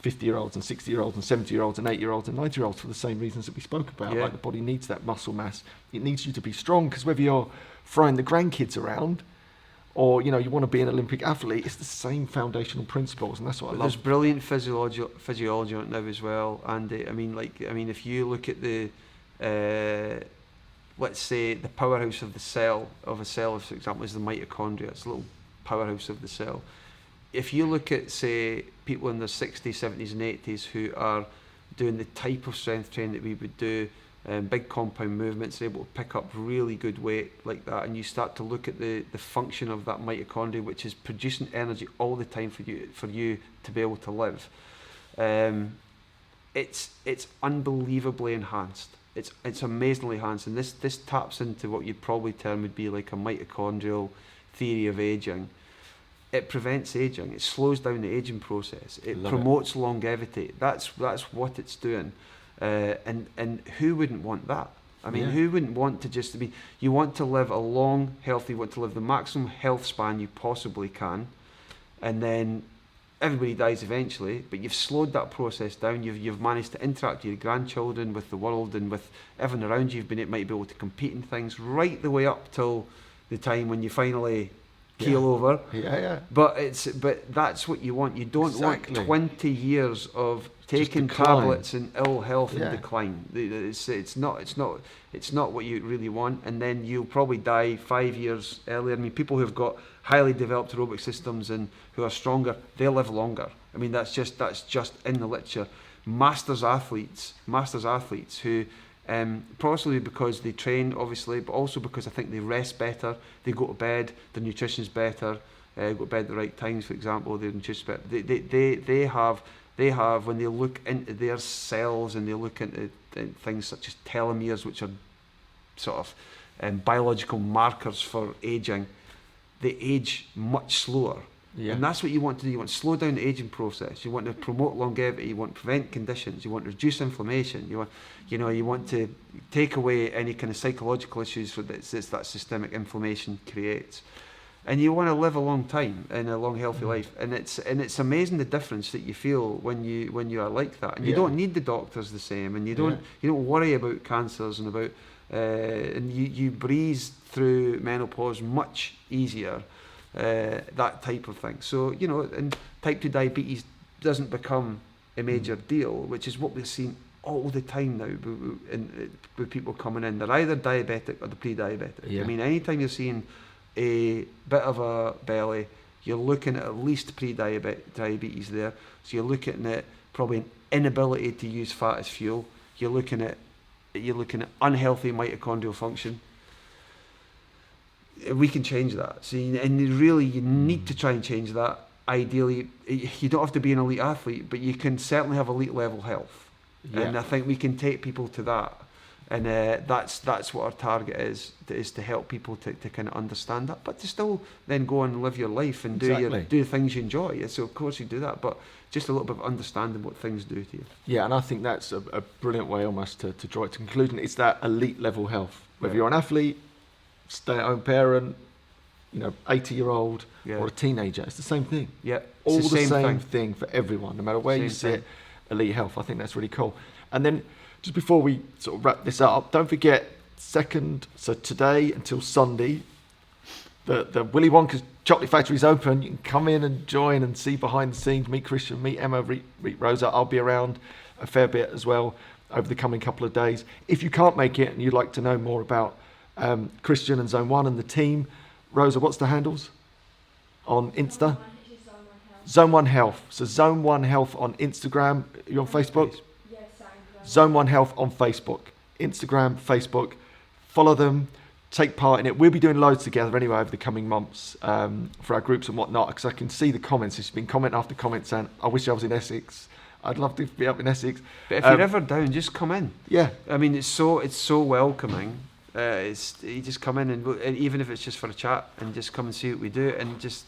50-year-olds and 60-year-olds and 70-year-olds and 80-year-olds and 90-year-olds for the same reasons that we spoke about. Like, the body needs that muscle mass. It needs you to be strong, because whether you're throwing the grandkids around or, you want to be an Olympic athlete, it's the same foundational principles, and that's what I love. There's brilliant physiology on it now as well, and if you look at the, let's say, the powerhouse of a cell, for example, is the mitochondria. It's a little powerhouse of the cell. If you look at, say, people in their 60s, 70s and 80s who are doing the type of strength training that we would do, big compound movements, able to pick up really good weight like that, and you start to look at the function of that mitochondria, which is producing energy all the time for you to be able to live, it's unbelievably enhanced. It's amazingly enhanced, and this taps into what you'd probably term would be like a mitochondrial theory of aging. It prevents aging. It slows down the aging process. It promotes longevity. That's what it's doing. And who wouldn't want that? Who wouldn't want to just be? You want to live a long, healthy. You want to live the maximum health span you possibly can, and then everybody dies eventually. But you've slowed that process down. You've managed to interact with your grandchildren, with the world, and with everyone around you. Might be able to compete in things right the way up till the time when you finally keel over. But that's what you want. You don't want 20 years of taking tablets and ill health and decline. It's not what you really want, and then you'll probably die 5 years earlier. People who've got highly developed aerobic systems and who are stronger, they'll live longer. That's just in the literature. Masters athletes who possibly because they train, obviously, but also because I think they rest better, they go to bed, their nutrition's better, go to bed at the right times, for example, their nutrition's better. They have, when they look into their cells and they look into things such as telomeres, which are sort of biological markers for aging, they age much slower. And that's what you want to do. You want to slow down the aging process. You want to promote longevity. You want to prevent conditions. You want to reduce inflammation. You want to take away any kind of psychological issues that systemic inflammation creates. And you want to live a long time in a long, healthy life. And it's amazing the difference that you feel when you are like that. And you don't need the doctors the same. And you don't worry about cancers and about and you breeze through menopause much easier. That type of thing. So, and type 2 diabetes doesn't become a major deal, which is what we're seeing all the time now with people coming in. They're either diabetic or they're pre-diabetic. Anytime you're seeing a bit of a belly, you're looking at least pre-diabetes there. So you're looking at probably an inability to use fat as fuel. You're looking at unhealthy mitochondrial function. We can change that. So, and really, you need to try and change that. Ideally, you don't have to be an elite athlete, but you can certainly have elite level health. And I think we can take people to that. And that's what our target is to help people to kind of understand that, but to still then go and live your life and do things you enjoy. So of course you do that, but just a little bit of understanding what things do to you. Yeah, and I think that's a brilliant way almost to draw it to conclusion. It's that elite level health. Whether you're an athlete, stay-at-home parent, 80-year-old or a teenager, it's the same thing. Yeah, all the same thing for everyone, no matter where you sit. Elite health. I think that's really cool. And then just before we sort of wrap this up, don't forget so today until Sunday, the Willy Wonka's Chocolate Factory is open. You can come in and join and see behind the scenes, meet Christian, meet Emma, meet Rosa. I'll be around a fair bit as well. over the coming couple of days. If you can't make it and you'd like to know more about Christian and Zone 1 and the team, Rosa, what's the handles on Insta? Zone1 Health. So Zone1 Health on Instagram. You on Facebook? Yes, Zone1 Health on Facebook, Instagram, Facebook. Follow them. Take part in it. We'll be doing loads together anyway over the coming months for our groups and whatnot, because I can see the comments. It's been comment after comment saying, I wish I was in Essex. I'd love to be up in Essex. But if you're ever down, just come in. Yeah. I mean, it's so welcoming. You just come in and even if it's just for a chat, and just come and see what we do, and just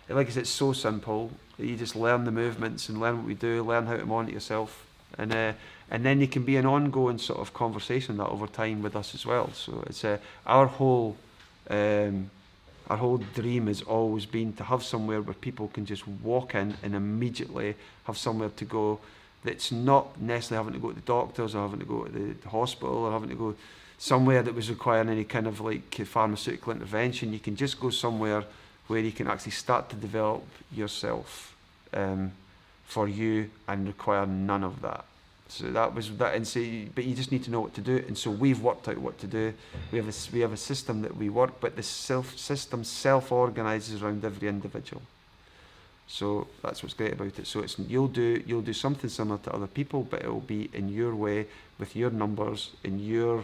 like I said, it's so simple. You just learn the movements and learn what we do, learn how to monitor yourself, and then you can be an ongoing sort of conversation that over time with us as well. So it's our whole dream has always been to have somewhere where people can just walk in and immediately have somewhere to go that's not necessarily having to go to the doctors or having to go to the hospital or having to go somewhere that was requiring any kind of like pharmaceutical intervention. You can just go somewhere where you can actually start to develop yourself for you and require none of that. So that was that, and so, but you just need to know what to do, and so we've worked out what to do. We have a system that we work, but the system self-organises around every individual. So that's what's great about it. So you'll do something similar to other people, but it will be in your way, with your numbers, in your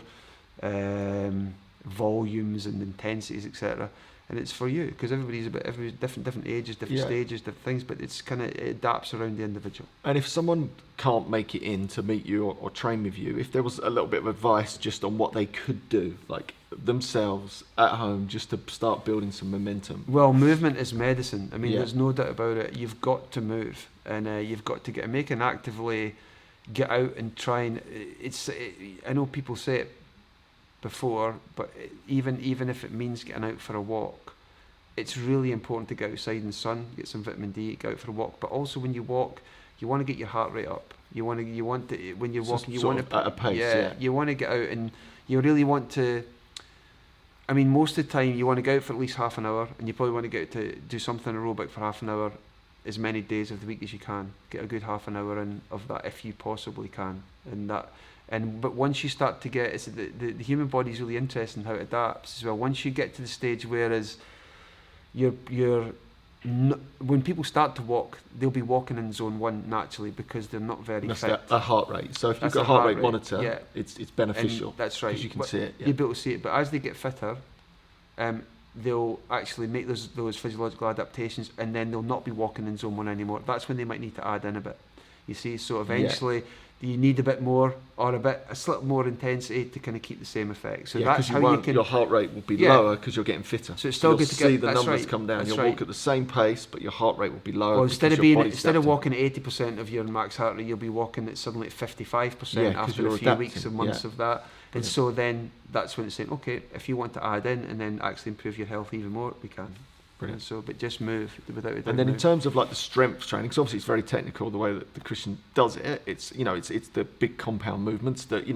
volumes and intensities, etc. And it's for you, because everybody's every different ages, different stages, different things, but it adapts around the individual. And if someone can't make it in to meet you or train with you, if there was a little bit of advice just on what they could do, like themselves at home, just to start building some momentum. Well, movement is medicine. I mean, there's no doubt about it. You've got to move, and you've got to make an actively get out and try and. I know people say it before, but even if it means getting out for a walk, it's really important to get outside in the sun, get some vitamin D, get out for a walk. But also when you walk, you want to get your heart rate up. You want to when you're walking, you want to at a pace. You want to get out, and you really want to. I mean, most of the time you want to go out for at least half an hour, and you probably want to get out to do something aerobic for half an hour, as many days of the week as you can. Get a good half an hour in of that if you possibly can, but once you start to get, the human body is really interesting how it adapts as well. Once you get to the stage whereas when people start to walk, they'll be walking in zone 1 naturally because they're not very fit. A heart rate. So if you've got a heart rate monitor, it's beneficial. And that's right. Because you can see it. You'll be able to see it. But as they get fitter, they'll actually make those physiological adaptations, and then they'll not be walking in zone 1 anymore. That's when they might need to add in a bit. You see, so eventually you need a bit more or a slight more intensity to kind of keep the same effect. So that's how you can. Your heart rate will be lower because you're getting fitter. So it's still good to get. See the numbers come down. You'll walk at the same pace, but your heart rate will be lower. Well, instead of walking at 80% of your max heart rate, you'll be walking at suddenly at 55% after a few weeks and months of that. And so then that's when it's saying, okay, if you want to add in and then actually improve your health even more, we can. Brilliant. So, but just move without a doubt. And then in terms of like the strength training, because obviously it's very technical the way that the Christian does it. It's it's the big compound movements that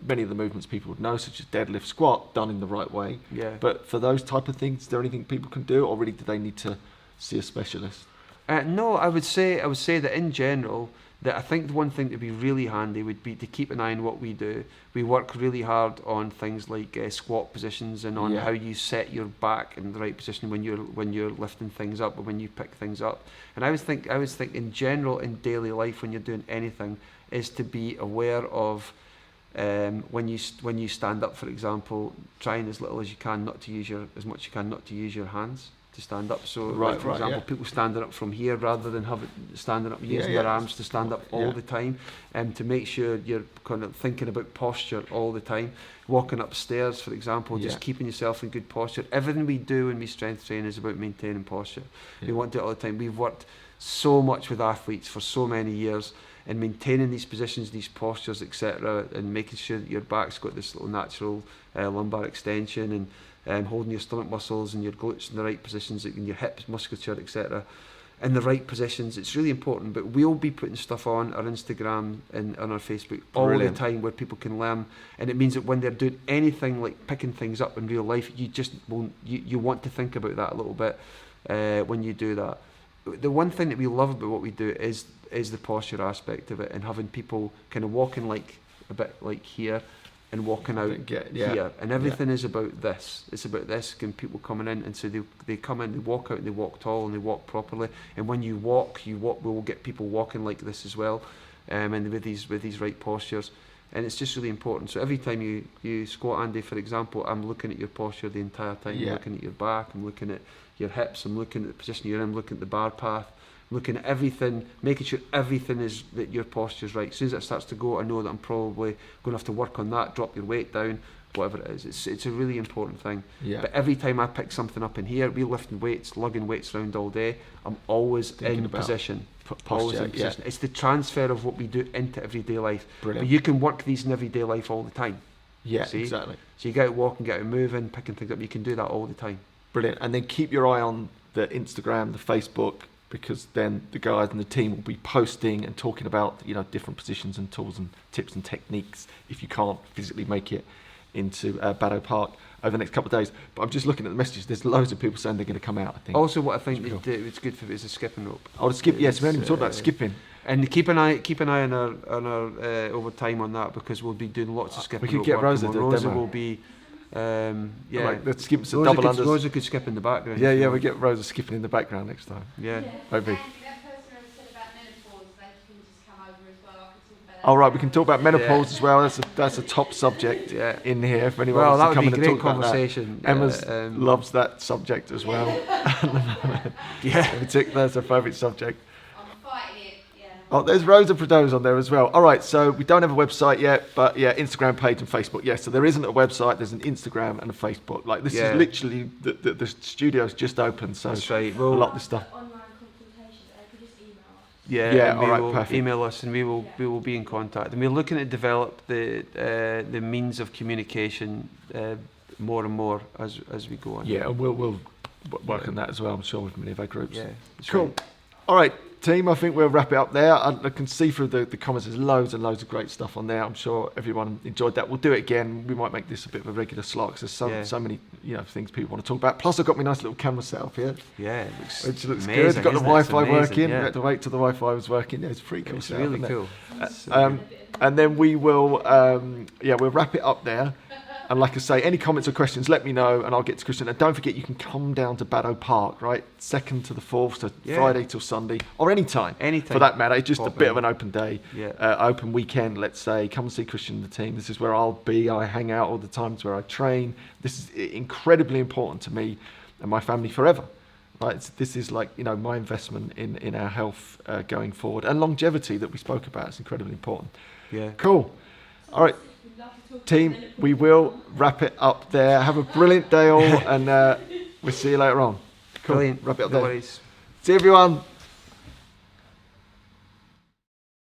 many of the movements people would know, such as deadlift, squat, done in the right way. Yeah. But for those type of things, is there anything people can do, or really do they need to see a specialist? No, I would say that in general, that I think the one thing that would be really handy would be to keep an eye on what we do. We work really hard on things like squat positions and on how you set your back in the right position when you're lifting things up or when you pick things up. And I always think in general in daily life when you're doing anything is to be aware of when you stand up, for example, trying as little as you can not to use your hands to stand up. So for example, people standing up from here rather than standing up using their arms to stand up all the time, and to make sure you're kind of thinking about posture all the time. Walking upstairs, for example, just keeping yourself in good posture. Everything we do when we strength train is about maintaining posture. We want to do it all the time. We've worked so much with athletes for so many years and maintaining these positions, these postures, etc., and making sure that your back's got this little natural lumbar extension, and holding your stomach muscles and your glutes in the right positions, and your hips musculature, etc., in the right positions. It's really important. But we'll be putting stuff on our Instagram and on our Facebook all the time where people can learn, and it means that when they're doing anything like picking things up in real life, you just won't. You want to think about that a little bit when you do that. the one thing that we love about what we do is the posture aspect of it, and having people kind of walking like a bit like here and walking out here, and everything is about this. It's about this, and people coming in, and so they come in, they walk out, and they walk tall, and they walk properly. And when you walk, we'll get people walking like this as well, and with these right postures. And it's just really important. So every time you squat, Andy, for example, I'm looking at your posture the entire time. I'm looking at your back, I'm looking at your hips, I'm looking at the position you're in, I'm looking at the bar path, I'm looking at everything, making sure everything is that your posture's right. As soon as it starts to go, I know that I'm probably going to have to work on that, drop your weight down, whatever it is. It's a really important thing. Yeah. But every time I pick something up in here, we're lifting weights, lugging weights around all day, I'm always in position. Always in position. It's the transfer of what we do into everyday life. Brilliant. But you can work these in everyday life all the time. Yeah, see? Exactly. So you get out walking, get out moving, picking things up. You can do that all the time. Brilliant. And then keep your eye on the Instagram, the Facebook, because then the guys and the team will be posting and talking about different positions and tools and tips and techniques if you can't physically make it into Baddow Park over the next couple of days. But I'm just looking at the messages. There's loads of people saying they're going to come out, I think. Also, what I think it's good for is the skipping rope. Oh, the skip. Yes, we haven't even talked about skipping. And keep an eye on our overtime on that, because we'll be doing lots of skipping. We could get Rosa to Rosa will be. Like the skips are double unders. Rosa could skip in the background. Yeah, we get Rosa skipping in the background next time. Yeah. Maybe. All right, we can talk about menopause as well. That's a top subject in here for anyone who wants to come in and talk about that. Emma loves that subject as well. That's her favourite subject. I'm fighting it. Yeah. Oh, there's Rosa Prideaux's on there as well. All right, so we don't have a website yet, but Instagram page and Facebook. Yeah, so there isn't a website. There's an Instagram and a Facebook. Like this is literally the studio's just opened. So that's right. A lot of this stuff. All right, perfect. Email us, and we will be in contact. And we're looking to develop the means of communication more and more as we go on. Yeah, and we'll work on that as well, I'm sure, with many of our groups. Yeah, cool. Right. All right, team, I think we'll wrap it up there. I can see through the comments there's loads and loads of great stuff on there. I'm sure everyone enjoyed that. We'll do it again. We might make this a bit of a regular slot, because there's so many things people want to talk about. Plus, I've got my nice little camera set up here. Yeah, which looks good. I've got the Wi-Fi working. Yeah. We had to wait till the Wi-Fi was working. Yeah, it's pretty cool. It's really cool. And then we will, we'll wrap it up there. And like I say, any comments or questions, let me know, and I'll get to Christian. And don't forget, you can come down to Baddow Park, right? 2nd to the 4th, so Friday till Sunday, or any time for that matter. It's just a bit of an open day, open weekend, let's say. Come and see Christian and the team. This is where I'll be. I hang out all the time. It's where I train. This is incredibly important to me and my family forever, right? This is like, my investment in our health going forward, and longevity that we spoke about. It's incredibly important. Yeah. Cool. All right. Team, we will wrap it up there. Have a brilliant day all, and we'll see you later on. Cool. Brilliant. Wrap it up No there. worries. See everyone.